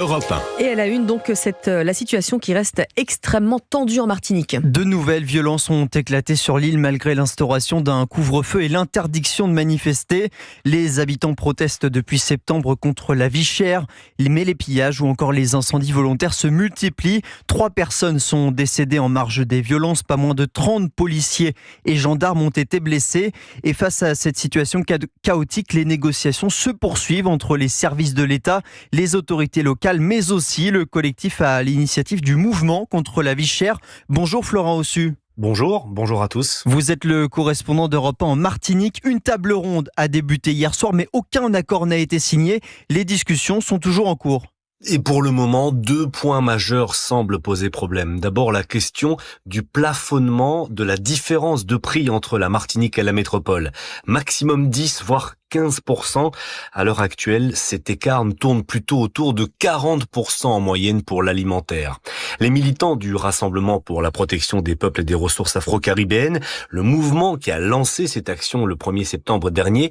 Europe 1. Et elle a une donc la situation qui reste extrêmement tendue en Martinique. De nouvelles violences ont éclaté sur l'île malgré l'instauration d'un couvre-feu et l'interdiction de manifester. Les habitants protestent depuis septembre contre la vie chère, mais les pillages ou encore les incendies volontaires se multiplient. 3 personnes sont décédées en marge des violences, pas moins de 30 policiers et gendarmes ont été blessés. Et face à cette situation chaotique, les négociations se poursuivent entre les services de l'État, les autorités locales, mais aussi le collectif à l'initiative du mouvement contre la vie chère. Bonjour Florent Ossu. Bonjour à tous. Vous êtes le correspondant d'Europe 1 en Martinique. Une table ronde a débuté hier soir, mais aucun accord n'a été signé. Les discussions sont toujours en cours. Et pour le moment, 2 points majeurs semblent poser problème. D'abord, la question du plafonnement de la différence de prix entre la Martinique et la métropole. Maximum 10, voire 15%. À l'heure actuelle, cet écart tourne plutôt autour de 40% en moyenne pour l'alimentaire. Les militants du Rassemblement pour la protection des peuples et des ressources afro-caribéennes, le mouvement qui a lancé cette action le 1er septembre dernier,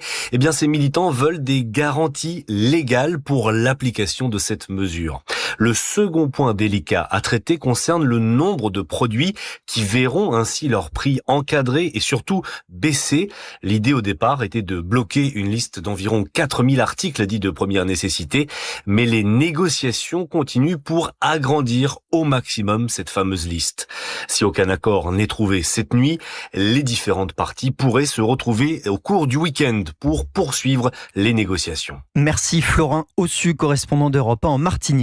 ces militants veulent des garanties légales pour l'application de cette mesure. Le second point délicat à traiter concerne le nombre de produits qui verront ainsi leur prix encadré et surtout baisser. L'idée au départ était de bloquer une liste d'environ 4000 articles dits de première nécessité, mais les négociations continuent pour agrandir au maximum cette fameuse liste. Si aucun accord n'est trouvé cette nuit, les différentes parties pourraient se retrouver au cours du week-end pour poursuivre les négociations. Merci Florent Ossu, correspondant d'Europe 1 en Martinique.